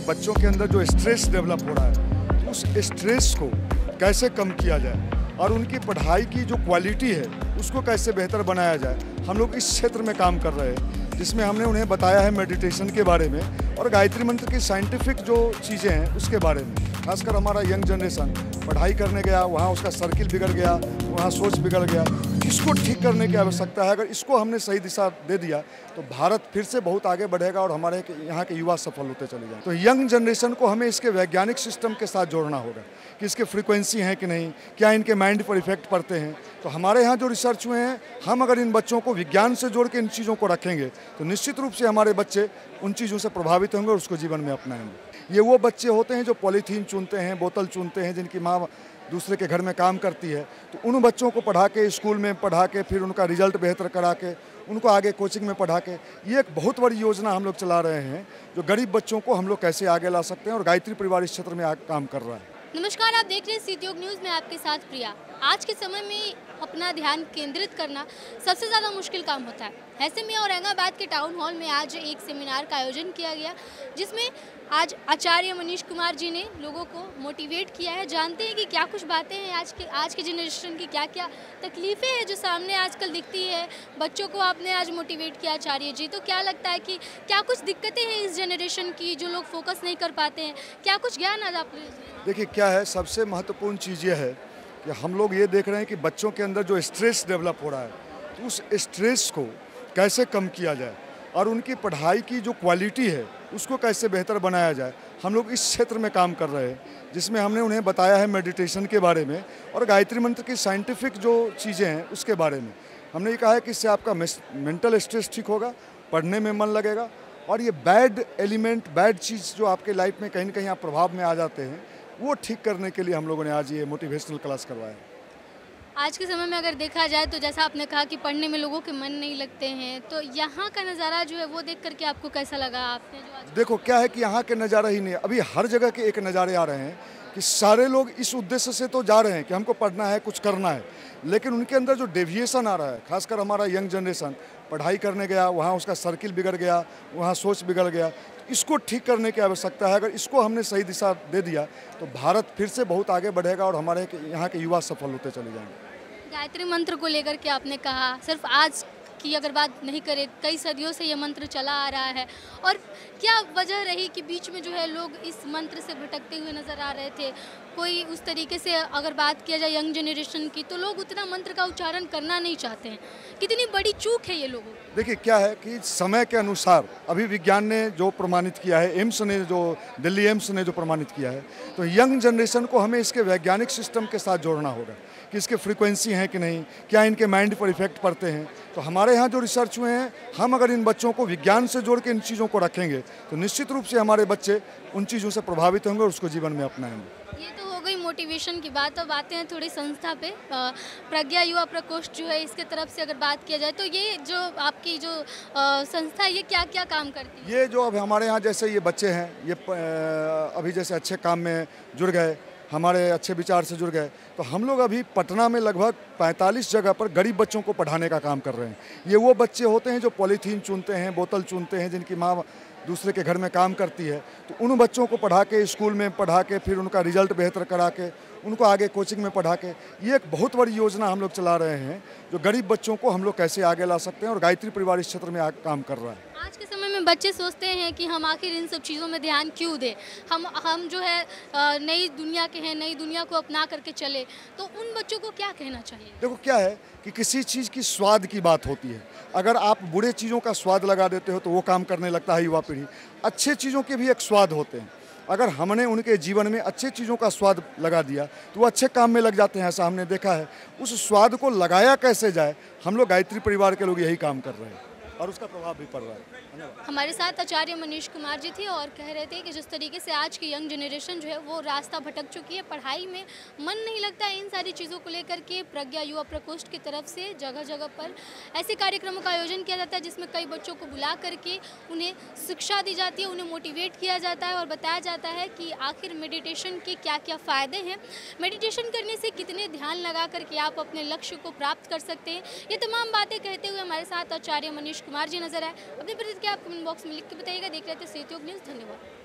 बच्चों के अंदर जो स्ट्रेस डेवलप हो रहा है, तो उस स्ट्रेस को कैसे कम किया जाए और उनकी पढ़ाई की जो क्वालिटी है उसको कैसे बेहतर बनाया जाए, हम लोग इस क्षेत्र में काम कर रहे हैं, जिसमें हमने उन्हें बताया है मेडिटेशन के बारे में और गायत्री मंत्र की साइंटिफिक जो चीज़ें हैं उसके बारे में। खासकर हमारा यंग जनरेशन पढ़ाई करने गया, वहाँ उसका सर्किल बिगड़ गया, वहाँ सोच बिगड़ गया, इसको ठीक करने की आवश्यकता है। अगर इसको हमने सही दिशा दे दिया तो भारत फिर से बहुत आगे बढ़ेगा और हमारे यहाँ के युवा सफल होते चले जाएंगे। तो यंग जनरेशन को हमें इसके वैज्ञानिक सिस्टम के साथ जोड़ना होगा कि इसके फ्रीक्वेंसी हैं कि नहीं, क्या इनके माइंड पर इफेक्ट पड़ते हैं। तो हमारे यहाँ जो रिसर्च हुए हैं, हम अगर इन बच्चों को विज्ञान से जोड़ के इन चीज़ों को रखेंगे तो निश्चित रूप से हमारे बच्चे उन चीज़ों से प्रभावित होंगे और उसको जीवन में अपनाएंगे। ये वो बच्चे होते हैं जो पॉलीथीन चुनते हैं, बोतल चुनते हैं, जिनकी माँ दूसरे के घर में काम करती है, तो उन बच्चों को पढ़ा के, स्कूल में पढ़ा के, फिर उनका रिजल्ट बेहतर करा के, उनको आगे कोचिंग में पढ़ा के, ये एक बहुत बड़ी योजना हम लोग चला रहे हैं जो गरीब बच्चों को हम लोग कैसे आगे ला सकते हैं, और गायत्री परिवार इस क्षेत्र में काम कर रहा है। नमस्कार, आप देख रहे हैं सिटी न्यूज़ में आपके साथ प्रिया। आज के समय में अपना ध्यान केंद्रित करना सबसे ज़्यादा मुश्किल काम होता है। ऐसे में औरंगाबाद के टाउन हॉल में आज एक सेमिनार का आयोजन किया गया, जिसमें आज आचार्य मनीष कुमार जी ने लोगों को मोटिवेट किया है। जानते हैं कि क्या कुछ बातें हैं आज के जनरेशन की, क्या क्या तकलीफ़ें हैं जो सामने आजकल दिखती है। बच्चों को आपने आज मोटिवेट किया आचार्य जी, तो क्या लगता है कि क्या कुछ दिक्कतें हैं इस जनरेशन की जो लोग फोकस नहीं कर पाते हैं? क्या कुछ ज्ञान आज आप? देखिए क्या है, सबसे महत्वपूर्ण चीज़ ये है कि हम लोग ये देख रहे हैं कि बच्चों के अंदर जो स्ट्रेस डेवलप हो रहा है, तो उस स्ट्रेस को कैसे कम किया जाए और उनकी पढ़ाई की जो क्वालिटी है उसको कैसे बेहतर बनाया जाए, हम लोग इस क्षेत्र में काम कर रहे हैं, जिसमें हमने उन्हें बताया है मेडिटेशन के बारे में और गायत्री मंत्र की साइंटिफिक जो चीज़ें हैं उसके बारे में। हमने ये कहा है कि इससे आपका मेंटल स्ट्रेस ठीक होगा, पढ़ने में मन लगेगा, और ये बैड एलिमेंट, बैड चीज़ जो आपके लाइफ में कहीं ना कहीं आप प्रभाव में आ जाते हैं, वो ठीक करने के लिए हम लोगों ने आज ये मोटिवेशनल क्लास करवाया। आज के समय में अगर देखा जाए तो जैसा आपने कहा कि पढ़ने में लोगों के मन नहीं लगते हैं, तो यहाँ का नज़ारा जो है वो देख करके आपको कैसा लगा? आपने जो आज देखो क्या है कि यहाँ के नज़ारा ही नहीं, अभी हर जगह के एक नज़ारे आ रहे हैं कि सारे लोग इस उद्देश्य से तो जा रहे हैं कि हमको पढ़ना है, कुछ करना है, लेकिन उनके अंदर जो डेविएशन आ रहा है, खासकर हमारा यंग जनरेशन पढ़ाई करने गया, वहाँ उसका सर्किल बिगड़ गया, वहाँ सोच बिगड़ गया, इसको ठीक करने की आवश्यकता है। अगर इसको हमने सही दिशा दे दिया तो भारत फिर से बहुत आगे बढ़ेगा और हमारे यहाँ के युवा सफल होते चले जाएंगे। गायत्री मंत्र को लेकर के आपने कहा, सिर्फ आज की अगर बात नहीं करें, कई सदियों से ये मंत्र चला आ रहा है, और क्या वजह रही कि बीच में जो है लोग इस मंत्र से भटकते हुए नज़र आ रहे थे? कोई उस तरीके से अगर बात किया जाए यंग जनरेशन की, तो लोग उतना मंत्र का उच्चारण करना नहीं चाहते हैं। कितनी बड़ी चूक है ये लोगों की। देखिए क्या है कि समय के अनुसार अभी विज्ञान ने जो प्रमाणित किया है, एम्स ने जो दिल्ली एम्स ने जो प्रमाणित किया है, तो यंग जनरेशन को हमें इसके वैज्ञानिक सिस्टम के साथ जोड़ना होगा कि इसके फ्रीक्वेंसी हैं कि नहीं, क्या इनके माइंड पर इफेक्ट पड़ते हैं। तो हमारे यहाँ जो रिसर्च हुए हैं, हम अगर इन बच्चों को विज्ञान से जोड़ के इन चीज़ों को रखेंगे तो निश्चित रूप से हमारे बच्चे उन चीज़ों से प्रभावित होंगे और उसको जीवन में अपनाएंगे। ये तो हो गई मोटिवेशन की बात। अब आते हैं थोड़ी संस्था पे। प्रज्ञा युवा प्रकोष्ठ जो है, इसके तरफ से अगर बात किया जाए तो ये जो आपकी जो संस्था है, ये क्या क्या काम करती है? ये जो अब हमारे यहाँ जैसे ये बच्चे हैं, ये अभी जैसे अच्छे काम में जुड़ गए, हमारे अच्छे विचार से जुड़ गए, तो हम लोग अभी पटना में लगभग 45 जगह पर गरीब बच्चों को पढ़ाने का काम कर रहे हैं। ये वो बच्चे होते हैं जो पॉलीथीन चुनते हैं, बोतल चुनते हैं, जिनकी माँ दूसरे के घर में काम करती है, तो उन बच्चों को पढ़ा के, स्कूल में पढ़ा के, फिर उनका रिजल्ट बेहतर करा के, उनको आगे कोचिंग में पढ़ा के, ये एक बहुत बड़ी योजना हम लोग चला रहे हैं जो गरीब बच्चों को हम लोग कैसे आगे ला सकते हैं, और गायत्री परिवार इस क्षेत्र में काम कर रहा है। आज के समय में बच्चे सोचते हैं कि हम आखिर इन सब चीज़ों में ध्यान क्यों दें, हम जो है नई दुनिया के हैं, नई दुनिया को अपना करके चले, तो उन बच्चों को क्या कहना चाहिए? देखो क्या है कि किसी चीज़ की स्वाद की बात होती है। अगर आप बुरे चीज़ों का स्वाद लगा देते हो तो वो काम करने लगता है युवा पीढ़ी। अच्छे चीज़ों के भी एक स्वाद होते हैं, अगर हमने उनके जीवन में अच्छे चीज़ों का स्वाद लगा दिया तो वो अच्छे काम में लग जाते हैं, ऐसा हमने देखा है। उस स्वाद को लगाया कैसे जाए, हम लोग गायत्री परिवार के लोग यही काम कर रहे हैं और उसका प्रभाव भी पड़ रहा है। हमारे साथ आचार्य मनीष कुमार जी थे और कह रहे थे कि जिस तरीके से आज की यंग जनरेशन जो है वो रास्ता भटक चुकी है, पढ़ाई में मन नहीं लगता है, इन सारी चीज़ों को लेकर के प्रज्ञा युवा प्रकोष्ठ की तरफ से जगह जगह पर ऐसे कार्यक्रमों का आयोजन किया जाता है, जिसमें कई बच्चों को बुला करके उन्हें शिक्षा दी जाती है, उन्हें मोटिवेट किया जाता है और बताया जाता है कि आखिर मेडिटेशन के क्या क्या फ़ायदे हैं, मेडिटेशन करने से कितने ध्यान लगा करके आप अपने लक्ष्य को प्राप्त कर सकते हैं। ये तमाम बातें कहते हुए हमारे साथ आचार्य मनीष कुमार जी नजर आए। अपनी प्रतिक्रिया आप कमेंट बॉक्स में लिख के बताइएगा। देख रहे थे सिटी न्यूज़। धन्यवाद।